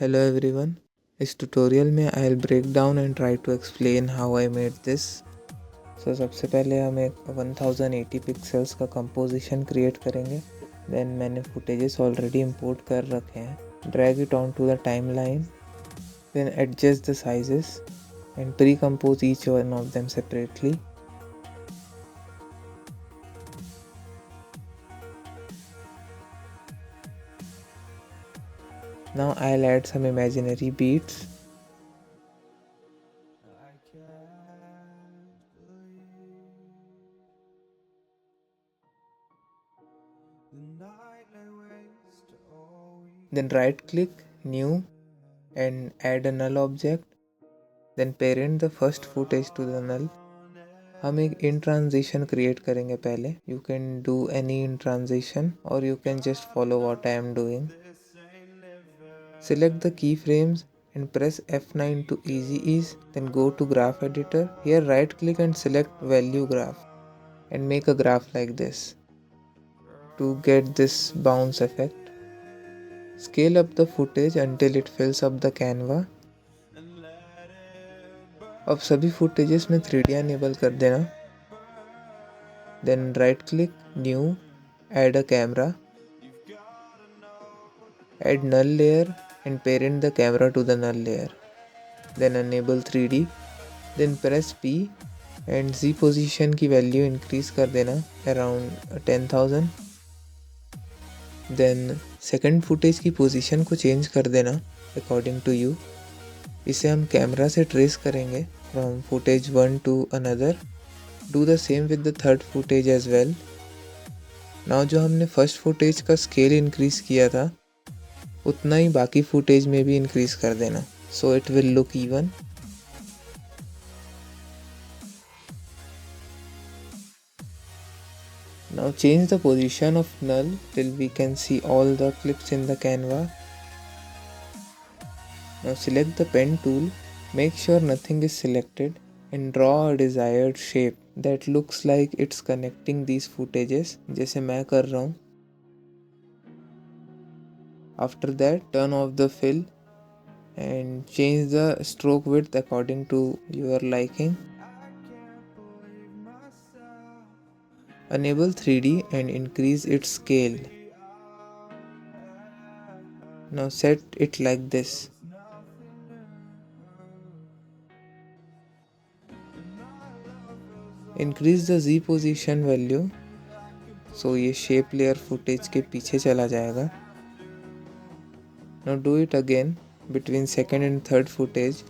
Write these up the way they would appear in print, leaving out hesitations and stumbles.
Hello everyone. इस tutorial में I'll break down and try to explain how I made this. So सबसे पहले हम एक 1080 पिक्सल्स का composition create करेंगे. Then मैंने footages already import कर रखे हैं. Drag it onto the timeline. Then adjust the sizes and pre-compose each one of them separately. Now I'll add some imaginary beats. Then right click, new, and add a null object. Then parent the first footage to the null. हम एक in transition create करेंगे पहले. You can do any in transition or you can just follow what I am doing. Select the keyframes and press F9 to easy ease. Then go to graph editor. Here right click and select value graph and make a graph like this to get this bounce effect. Scale up the footage until it fills up the canvas. अब सभी footages में 3D enable कर देना. Then right click, new, add a camera, add null layer and parent the camera to the null layer. Then enable 3D. Then press P and Z position की value increase कर देना around 10,000. Then second footage की position को change कर देना according to you. इसे हम camera से trace करेंगे from footage 1 to another. Do the same with the third footage as well. Now जो हमने first footage का scale increase किया था उतना ही बाकी footage में भी increase कर देना so it will look even. Now change the position of null till we can see all the clips in the canvas. Now select the pen tool, make sure nothing is selected and draw a desired shape that looks like it's connecting these footages जैसे मैं कर रहा हूँ. After that turn off the fill and change the stroke width according to your liking. Enable 3D and increase its scale. Now set it like this. Increase the Z position value so ये shape layer footage के पीछे चला जाएगा. Now do it again between second and third footage.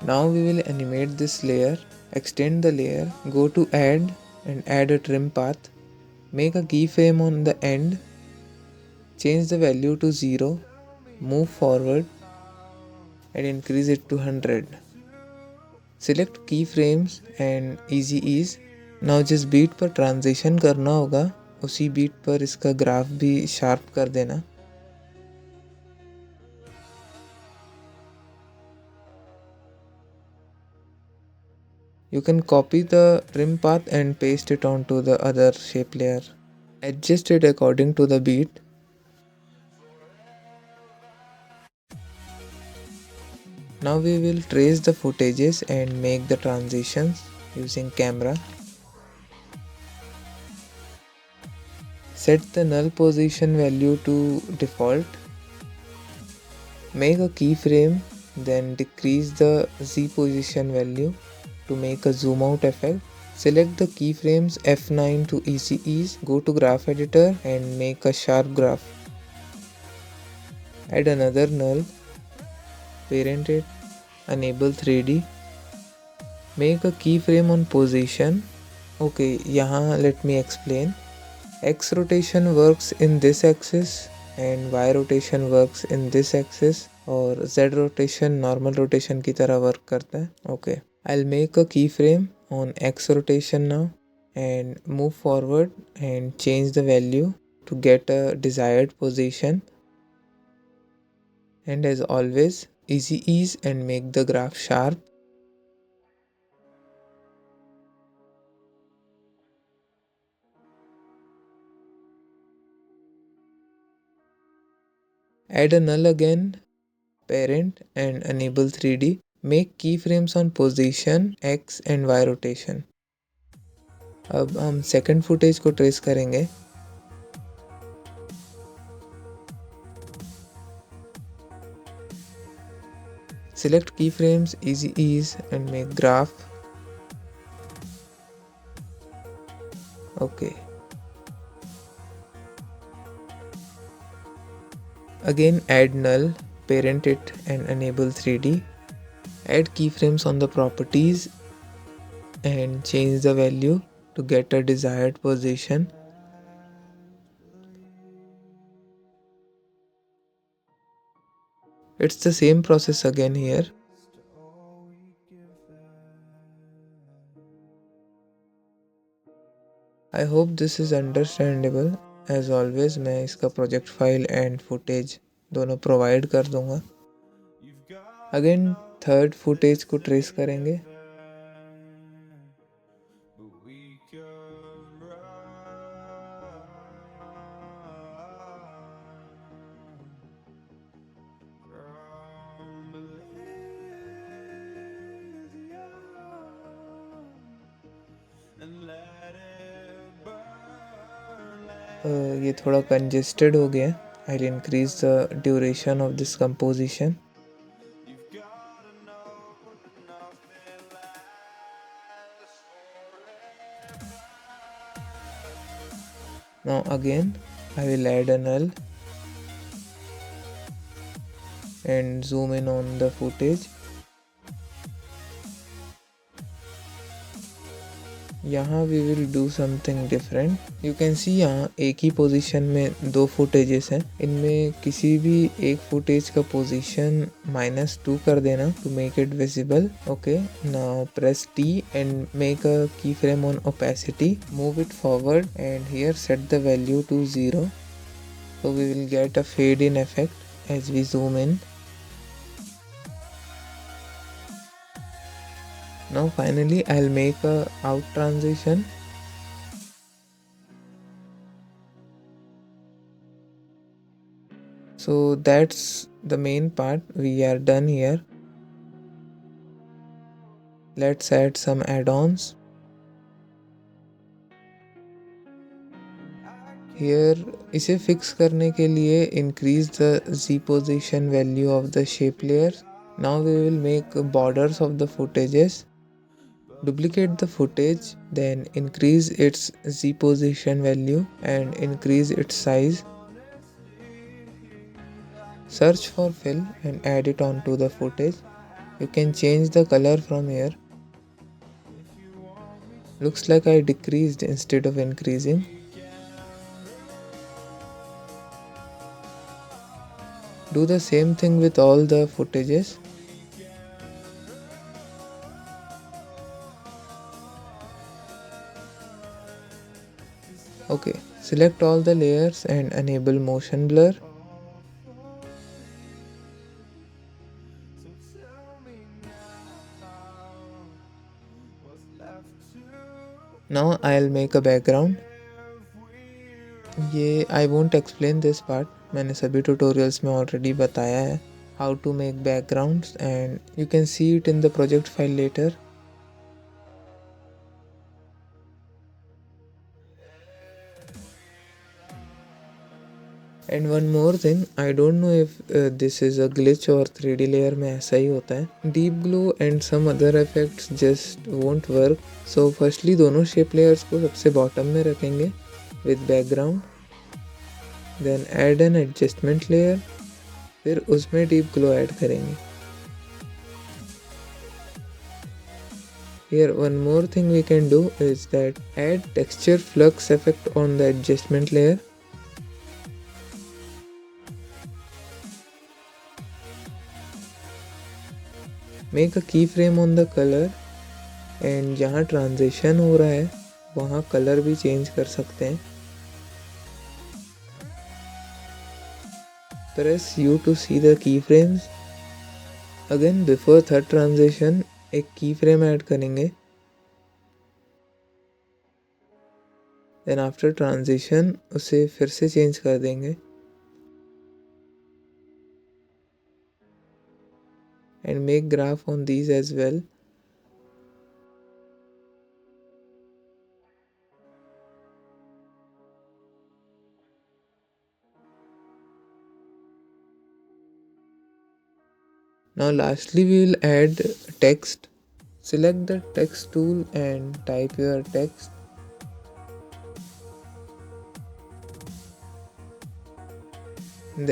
Now we will animate this layer. Extend the layer, go to add and add a trim path. Make a keyframe on the end. Change the value to 0. Move forward and increase it to 100. Select keyframes and easy ease. Now जिस beat पर transition करना होगा उसी beat पर इसका graph भी sharp कर देना. You can copy the trim path and paste it onto the other shape layer. Adjust it according to the beat. Now we will trace the footages and make the transitions using camera. Set the null position value to default. Make a keyframe, then decrease the Z position value to make a zoom out effect. Select the keyframes F9 to easy ease. Go to graph editor and make a sharp graph. Add another null. Parent it. Enable 3D. Make a keyframe on position. Okay, यहाँ let me explain. X rotation works in this axis and Y rotation works in this axis और Z rotation normal rotation की तरह work करता है. Okay, I'll make a keyframe on X rotation now and move forward and change the value to get a desired position. And as always, easy ease and make the graph sharp. Add a null again, parent and enable 3D. Make keyframes on position, X and Y rotation. अब हम second footage को trace करेंगे. Select keyframes, easy ease and make graph. Okay. Again add null, parent it and enable 3D. Add keyframes on the properties and change the value to get a desired position. It's the same process again here. I hope this is understandable. As always मैं इसका project file and footage दोनों provide कर दूंगा. Again third footage को trace करेंगे. ये थोड़ा congested हो गया. I'll increase the duration of this composition. Now again I will add a null and zoom in on the footage. यहाँ we will do something different. You can see यहाँ एक ही position में दो फुटेजेस हैं. इनमें किसी भी एक फुटेज का पोजीशन -2 कर देना to make it visible. Okay, now press T and make a keyframe on opacity. Move it forward and here set the value to 0. So we will get a fade in effect as we zoom in. Now finally I'll make a out transition. So that's the main part. We are done here. Let's add some add-ons. Here इसे fix करने के लिए increase the Z position value of the shape layer. Now we will make borders of the footages. Duplicate the footage, then increase its Z position value and increase its size. Search for fill and add it onto the footage. You can change the color from here. Looks like I decreased instead of increasing. Do the same thing with all the footages. Okay, select all the layers and enable motion blur. Now I'll make a background. ये I won't explain this part. मैंने सभी tutorials में already बताया है how to make backgrounds and you can see it in the project file later. And one more thing, I don't know if this is a glitch or 3D layer में ऐसा ही होता है. Deep glow and some other effects just won't work. So firstly दोनों shape layers को सबसे bottom में रखेंगे with background. Then add an adjustment layer. फिर उसमें deep glow add करेंगे. Here one more thing we can do is that add texture flux effect on the adjustment layer. Make a keyframe on the color and जहाँ transition हो रहा है वहाँ color भी change कर सकते हैं. Press U to see the keyframes. Again before third transition एक की फ्रेम ऐड करेंगे. देन आफ्टर ट्रांजिशन उसे फिर से चेंज कर देंगे and make graph on these as well. Now lastly we will add text. Select the text tool and type your text.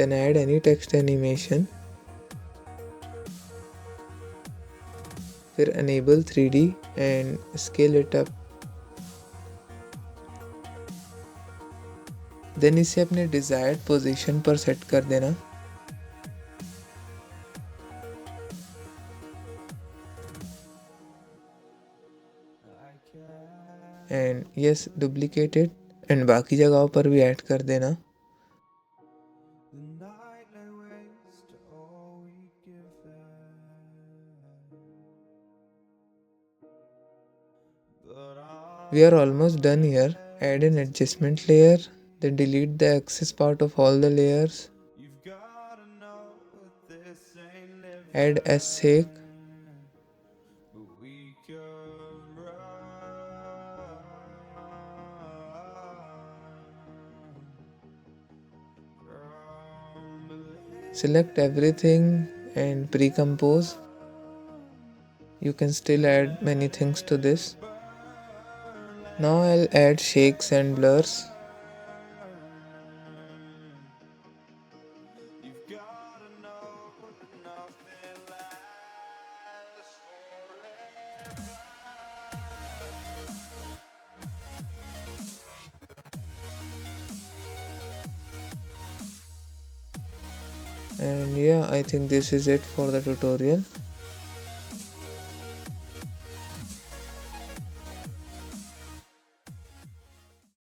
Then add any text animation. फिर enable 3D and scale it up. Then इसे अपने desired position पर set कर देना. And yes, duplicate it and बाकी जगहों पर भी ऐड कर देना. We are almost done here. Add an adjustment layer, then delete the excess part of all the layers. Add S-shake. Select everything and pre-compose. You can still add many things to this. Now I'll add shakes and blurs. And yeah, I think this is it for the tutorial.